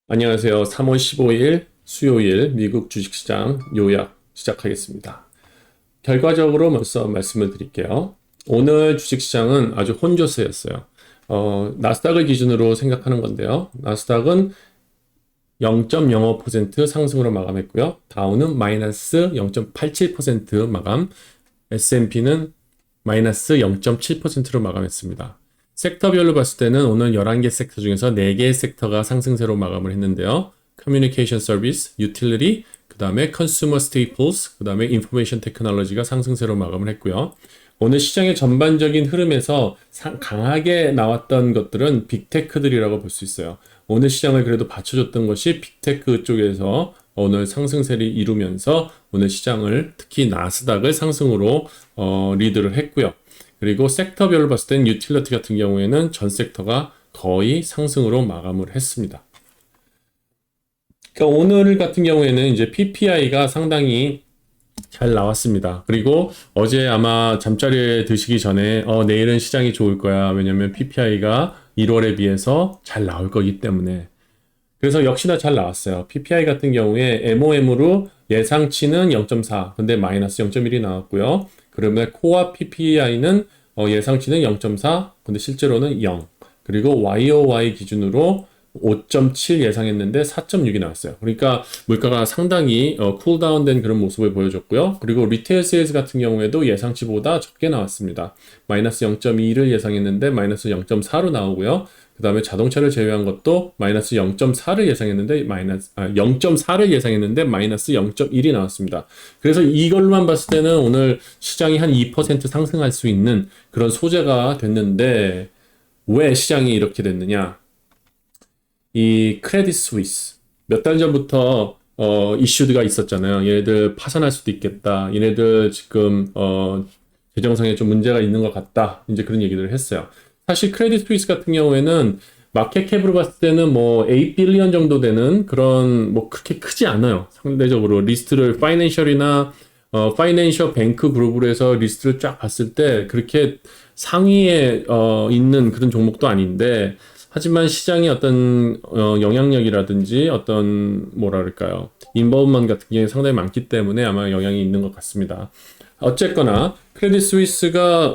안녕하세요. 3월 15일 수요일 미국 주식시장 요약 시작하겠습니다. 결과적으로 먼저 말씀을 드릴게요. 오늘 주식시장은 아주 혼조세였어요. 나스닥을 기준으로 생각하는 건데요. 나스닥은 0.05% 상승으로 마감했고요. 다우는 마이너스 0.87% 마감, S&P는 마이너스 0.7%로 마감했습니다. 섹터별로 봤을 때는 오늘 11개 섹터 중에서 4개의 섹터가 상승세로 마감을 했는데요. Communication Service, Utility, 그 다음에 Consumer Staples, 그 다음에 Information Technology가 상승세로 마감을 했고요. 오늘 시장의 전반적인 흐름에서 강하게 나왔던 것들은 빅테크들이라고 볼 수 있어요. 오늘 시장을 그래도 받쳐줬던 것이 빅테크 쪽에서 오늘 상승세를 이루면서 오늘 시장을 특히 나스닥을 상승으로 리드를 했고요. 그리고 섹터별로 봤을 땐 유틸리티 같은 경우에는 전 섹터가 거의 상승으로 마감을 했습니다. 그러니까 오늘 같은 경우에는 이제 PPI가 상당히 잘 나왔습니다. 그리고 어제 아마 잠자리에 드시기 전에 내일은 시장이 좋을 거야. 왜냐면 PPI가 1월에 비해서 잘 나올 거기 때문에. 그래서 역시나 잘 나왔어요. PPI 같은 경우에 MOM으로 예상치는 0.4, 근데 마이너스 0.1이 나왔고요. 그러면 코어 PPI는 예상치는 0.4, 근데 실제로는 0. 그리고 YOY 기준으로 5.7 예상했는데 4.6이 나왔어요. 그러니까 물가가 상당히 쿨다운된 그런 모습을 보여줬고요. 그리고 리테일 세일즈 같은 경우에도 예상치보다 적게 나왔습니다. 마이너스 0.2를 예상했는데 마이너스 0.4로 나오고요. 그 다음에 자동차를 제외한 것도 마이너스 0.4를 예상했는데 0.4를 예상했는데 마이너스 0.1이 나왔습니다. 그래서 이걸로만 봤을 때는 오늘 시장이 한 2% 상승할 수 있는 그런 소재가 됐는데 왜 시장이 이렇게 됐느냐? 이 크레딧 스위스 몇 달 전부터 이슈가 있었잖아요. 얘네들 파산할 수도 있겠다. 얘네들 지금 재정상에 좀 문제가 있는 것 같다. 이제 그런 얘기들을 했어요. 사실 크레딧 스위스 같은 경우에는 마켓캡으로 봤을 때는 뭐 8빌리언 정도 되는 그런 뭐 그렇게 크지 않아요. 상대적으로 리스트를 파이낸셜이나 파이낸셜 뱅크 그룹으로 해서 리스트를 쫙 봤을 때 그렇게 상위에 있는 그런 종목도 아닌데 하지만 시장의 어떤 영향력이라든지 어떤 뭐랄까요 인버브먼 같은 게 상당히 많기 때문에 아마 영향이 있는 것 같습니다. 어쨌거나 크레딧 스위스가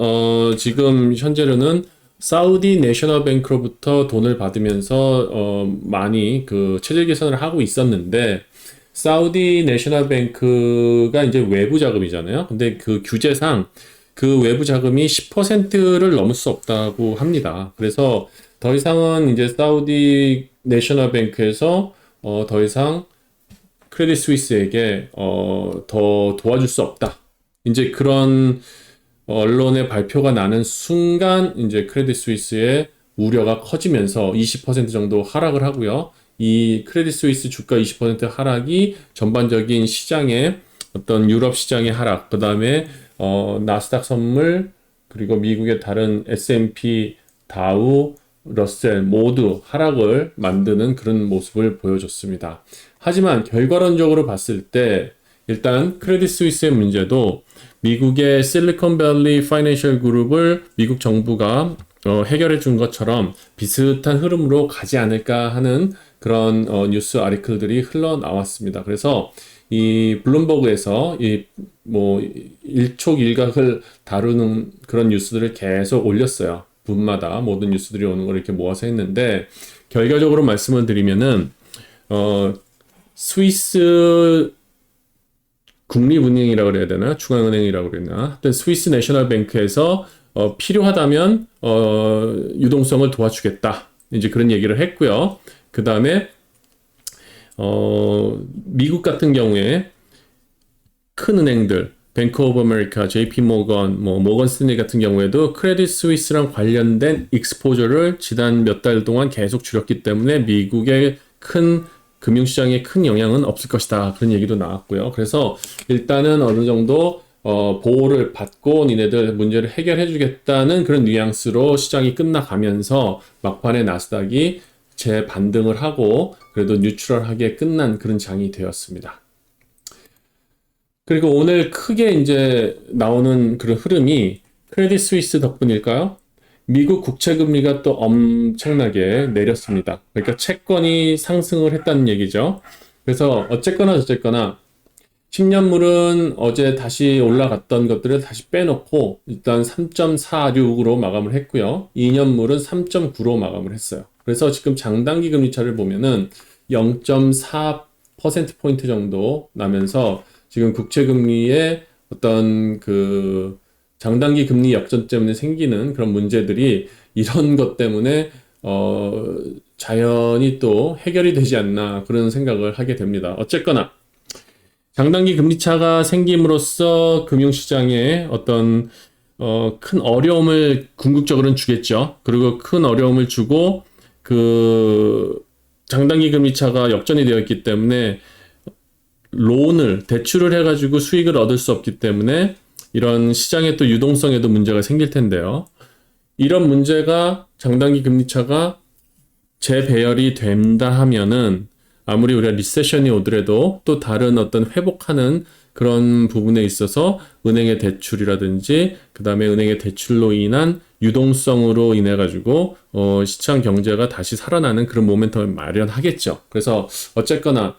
지금 현재로는 사우디 내셔널 뱅크로부터 돈을 받으면서 많이 그 체질 개선을 하고 있었는데 사우디 내셔널 뱅크가 이제 외부 자금이잖아요. 근데 그 규제상 그 외부 자금이 10%를 넘을 수 없다고 합니다. 그래서 더 이상은 이제 사우디 내셔널 뱅크에서 더 이상 크레딧 스위스에게 더 도와줄 수 없다. 이제 그런 언론의 발표가 나는 순간 이제 크레딧 스위스의 우려가 커지면서 20% 정도 하락을 하고요. 이 크레딧 스위스 주가 20% 하락이 전반적인 시장의 어떤 유럽 시장의 하락, 그 다음에 나스닥 선물, 그리고 미국의 다른 S&P, 다우, 러셀 모두 하락을 만드는 그런 모습을 보여줬습니다. 하지만 결과론적으로 봤을 때 일단 크레딧 스위스의 문제도 미국의 실리콘밸리 파이낸셜 그룹을 미국 정부가 해결해 준 것처럼 비슷한 흐름으로 가지 않을까 하는 그런 뉴스 아리클들이 흘러나왔습니다. 그래서 이 블룸버그에서 이 뭐 일촉일각을 다루는 그런 뉴스들을 계속 올렸어요. 분마다 모든 뉴스들이 오는 걸 이렇게 모아서 했는데 결과적으로 말씀을 드리면은 스위스 국립은행이라고 그래야 되나? 중앙은행이라고 그랬나? 하여튼 스위스 내셔널 뱅크에서 필요하다면 유동성을 도와주겠다. 이제 그런 얘기를 했고요. 그 다음에 미국 같은 경우에 큰 은행들 뱅크 오브 아메리카, JP 모건, 뭐 모건 스탠리 같은 경우에도 크레딧 스위스랑 관련된 익스포저를 지난 몇 달 동안 계속 줄였기 때문에 미국의 큰 금융시장에 큰 영향은 없을 것이다. 그런 얘기도 나왔고요. 그래서 일단은 어느 정도 보호를 받고 니네들 문제를 해결해 주겠다는 그런 뉘앙스로 시장이 끝나가면서 막판에 나스닥이 재반등을 하고 그래도 뉴트럴하게 끝난 그런 장이 되었습니다. 그리고 오늘 크게 이제 나오는 그런 흐름이 크레딧 스위스 덕분일까요? 미국 국채 금리가 또 엄청나게 내렸습니다. 그러니까 채권이 상승을 했다는 얘기죠. 그래서 어쨌거나 저쨌거나 10년물은 어제 다시 올라갔던 것들을 다시 빼놓고 일단 3.46으로 마감을 했고요. 2년물은 3.9로 마감을 했어요. 그래서 지금 장단기 금리차를 보면은 0.4%포인트 정도 나면서 지금 국채 금리의 어떤 그 장단기 금리 역전 때문에 생기는 그런 문제들이 이런 것 때문에 자연히 또 해결이 되지 않나 그런 생각을 하게 됩니다. 어쨌거나 장단기 금리차가 생김으로써 금융시장에 어떤 큰 어려움을 궁극적으로는 주겠죠. 그리고 큰 어려움을 주고 그 장단기 금리차가 역전이 되어 있기 때문에 대출을 해가지고 수익을 얻을 수 없기 때문에 이런 시장의 또 유동성에도 문제가 생길 텐데요. 이런 문제가 장단기 금리차가 재배열이 된다 하면은 아무리 우리가 리세션이 오더라도 또 다른 어떤 회복하는 그런 부분에 있어서 은행의 대출이라든지 그 다음에 은행의 대출로 인한 유동성으로 인해 가지고 시장 경제가 다시 살아나는 그런 모멘텀을 마련하겠죠. 그래서 어쨌거나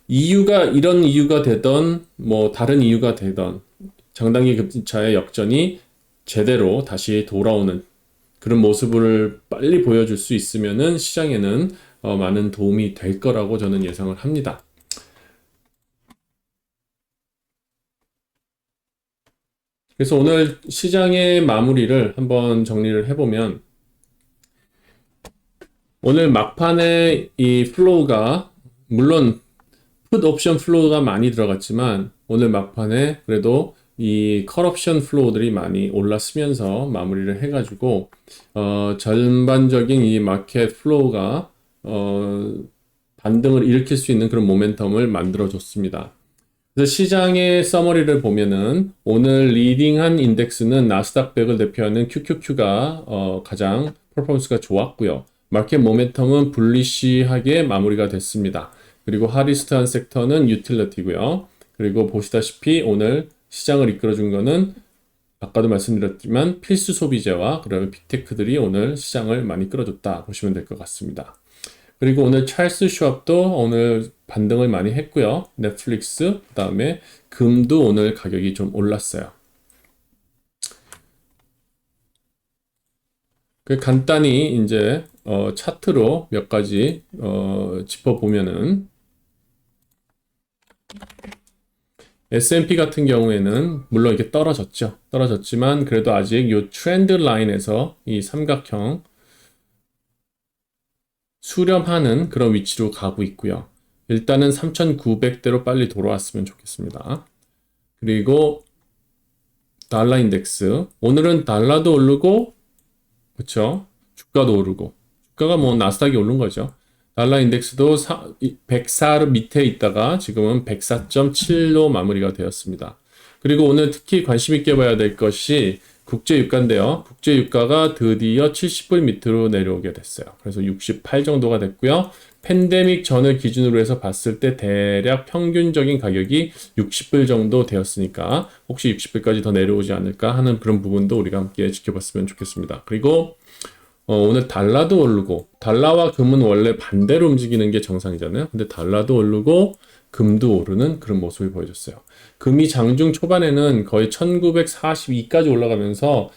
이유가 이런 이유가 되던 뭐 다른 이유가 되던 장단기 금리차의 역전이 제대로 다시 돌아오는 그런 모습을 빨리 보여줄 수 있으면은 시장에는 많은 도움이 될 거라고 저는 예상을 합니다. 그래서 오늘 시장의 마무리를 한번 정리를 해보면 오늘 막판에 이 플로우가 물론 풋 옵션 플로우가 많이 들어갔지만 오늘 막판에 그래도 이 컬옵션 플로우들이 많이 올랐으면서 마무리를 해가지고 전반적인 이 마켓 플로우가 반등을 일으킬 수 있는 그런 모멘텀을 만들어줬습니다. 그래서 시장의 서머리를 보면은 오늘 리딩한 인덱스는 나스닥 100을 대표하는 QQQ가 가장 퍼포먼스가 좋았고요. 마켓 모멘텀은 불리시하게 마무리가 됐습니다. 그리고 하리스트한 섹터는 유틸리티고요. 그리고 보시다시피 오늘 시장을 이끌어준 거는 아까도 말씀드렸지만 필수 소비재와 그다음에 빅테크들이 오늘 시장을 많이 끌어줬다 보시면 될 것 같습니다. 그리고 오늘 찰스 슈왑도 오늘 반등을 많이 했고요. 넷플릭스, 그 다음에 금도 오늘 가격이 좀 올랐어요. 간단히 이제 차트로 몇 가지 짚어보면은 S&P 같은 경우에는 물론 이게 떨어졌죠. 떨어졌지만 그래도 아직 이 트렌드 라인에서 이 삼각형 수렴하는 그런 위치로 가고 있고요. 일단은 3,900대로 빨리 돌아왔으면 좋겠습니다. 그리고 달러 인덱스. 오늘은 달러도 오르고, 그쵸? 주가도 오르고. 주가가 뭐 나스닥이 오른 거죠. 달러 인덱스도 104 밑에 있다가 지금은 104.7로 마무리가 되었습니다. 그리고 오늘 특히 관심 있게 봐야 될 것이 국제유가인데요. 국제유가가 드디어 70불 밑으로 내려오게 됐어요. 그래서 68 정도가 됐고요. 팬데믹 전을 기준으로 해서 봤을 때 대략 평균적인 가격이 60불 정도 되었으니까 혹시 60불까지 더 내려오지 않을까 하는 그런 부분도 우리가 함께 지켜봤으면 좋겠습니다. 그리고 오늘 달러도 오르고 달러와 금은 원래 반대로 움직이는 게 정상이잖아요. 근데 달러도 오르고 금도 오르는 그런 모습을 보여줬어요. 금이 장중 초반에는 거의 1942까지 올라가면서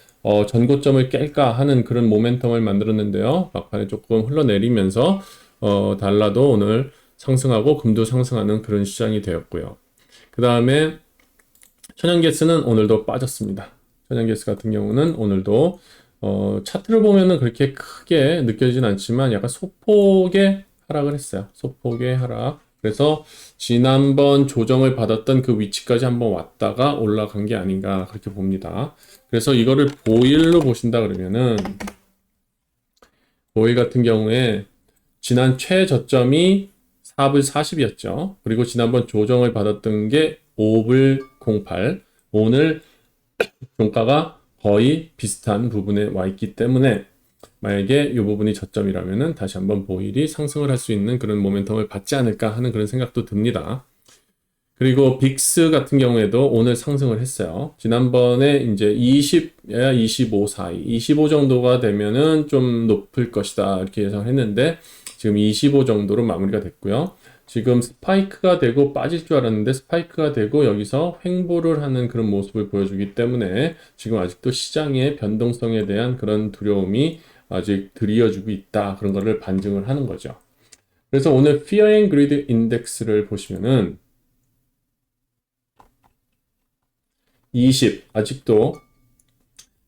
전고점을 깰까 하는 그런 모멘텀을 만들었는데요. 막판에 조금 흘러내리면서 달러도 오늘 상승하고 금도 상승하는 그런 시장이 되었고요. 그 다음에 천연가스는 오늘도 빠졌습니다. 천연가스 같은 경우는 오늘도 차트를 보면은 그렇게 크게 느껴지진 않지만 약간 소폭의 하락을 했어요. 소폭의 하락. 그래서 지난번 조정을 받았던 그 위치까지 한번 왔다가 올라간 게 아닌가 그렇게 봅니다. 그래서 이거를 보일로 보신다 그러면은 보일 같은 경우에 지난 최저점이 4불 40이었죠. 그리고 지난번 조정을 받았던 게 5불 08. 오늘 종가가 거의 비슷한 부분에 와 있기 때문에 만약에 이 부분이 저점이라면은 다시 한번 보일이 상승을 할 수 있는 그런 모멘텀을 받지 않을까 하는 그런 생각도 듭니다. 그리고 빅스 같은 경우에도 오늘 상승을 했어요. 지난번에 이제 20야 25 사이, 25 정도가 되면은 좀 높을 것이다 이렇게 예상을 했는데 지금 25 정도로 마무리가 됐고요. 지금 스파이크가 되고 빠질 줄 알았는데 스파이크가 되고 여기서 횡보를 하는 그런 모습을 보여주기 때문에 지금 아직도 시장의 변동성에 대한 그런 두려움이 아직 드리워지고 있다. 그런 거를 반증을 하는 거죠. 그래서 오늘 Fear and Greed 인덱스를 보시면은 20 아직도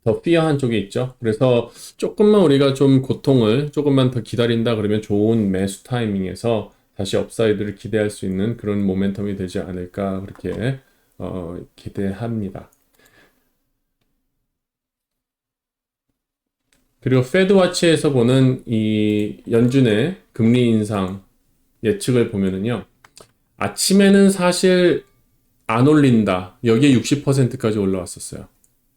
더 피어한 쪽에 있죠. 그래서 조금만 우리가 좀 고통을 조금만 더 기다린다 그러면 좋은 매수 타이밍에서 다시 업사이드를 기대할 수 있는 그런 모멘텀이 되지 않을까 그렇게 기대합니다. 그리고 페드와치에서 보는 이 연준의 금리 인상 예측을 보면은요. 아침에는 사실 안 올린다. 여기에 60%까지 올라왔었어요.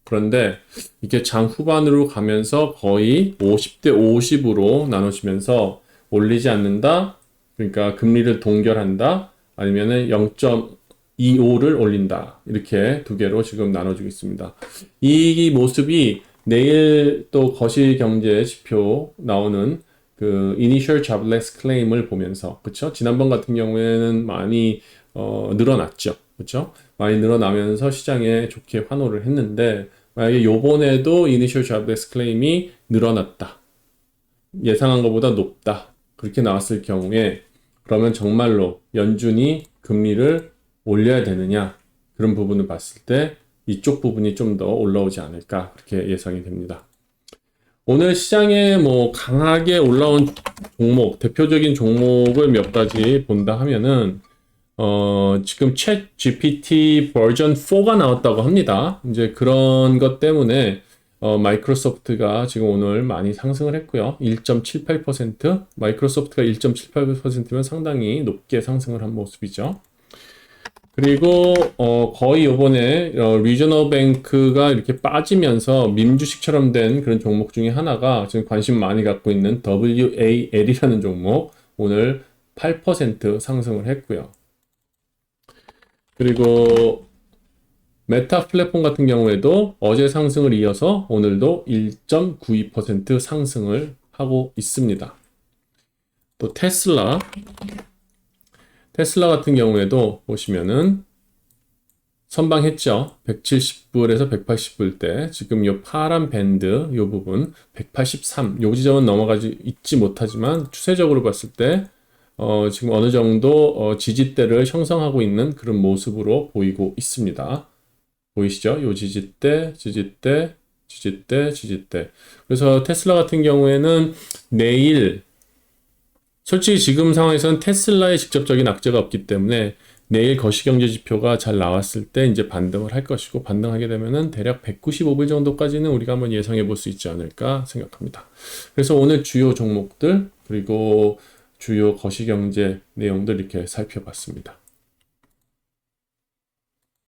그런데 이게 장 후반으로 가면서 거의 50대 50으로 나눠지면서 올리지 않는다. 그러니까 금리를 동결한다. 아니면은 0.25를 올린다. 이렇게 두 개로 지금 나눠지고 있습니다. 이 모습이 내일 또 거시 경제 지표 나오는 그 Initial Jobless Claim을 보면서 그쵸? 지난번 같은 경우에는 많이 늘어났죠. 그쵸? 많이 늘어나면서 시장에 좋게 환호를 했는데 만약에 요번에도 Initial Jobless Claim이 늘어났다. 예상한 것보다 높다. 그렇게 나왔을 경우에 그러면 정말로 연준이 금리를 올려야 되느냐 그런 부분을 봤을 때 이쪽 부분이 좀 더 올라오지 않을까 그렇게 예상이 됩니다. 오늘 시장에 뭐 강하게 올라온 종목, 대표적인 종목을 몇 가지 본다 하면은 지금 챗 GPT 버전 4가 나왔다고 합니다. 이제 그런 것 때문에 마이크로소프트가 지금 오늘 많이 상승을 했고요. 1.78%, 마이크로소프트가 1.78%면 상당히 높게 상승을 한 모습이죠. 그리고 거의 요번에 리저널 뱅크가 이렇게 빠지면서 밈주식처럼 된 그런 종목 중에 하나가 지금 관심 많이 갖고 있는 WAL이라는 종목 오늘 8% 상승을 했고요. 그리고 메타 플랫폼 같은 경우에도 어제 상승을 이어서 오늘도 1.92% 상승을 하고 있습니다. 또 테슬라 같은 경우에도 보시면은 선방했죠. 170불에서 180불대. 지금 요 파란 밴드 요 부분 183. 요 지점은 넘어가지 있지 못하지만 추세적으로 봤을 때 지금 어느 정도 지지대를 형성하고 있는 그런 모습으로 보이고 있습니다. 보이시죠? 요 지지대, 지지대, 지지대, 지지대. 그래서 테슬라 같은 경우에는 내일 솔직히 지금 상황에서는 테슬라의 직접적인 악재가 없기 때문에 내일 거시경제 지표가 잘 나왔을 때 이제 반등을 할 것이고 반등하게 되면은 대략 195불 정도까지는 우리가 한번 예상해 볼 수 있지 않을까 생각합니다. 그래서 오늘 주요 종목들 그리고 주요 거시경제 내용들 이렇게 살펴봤습니다.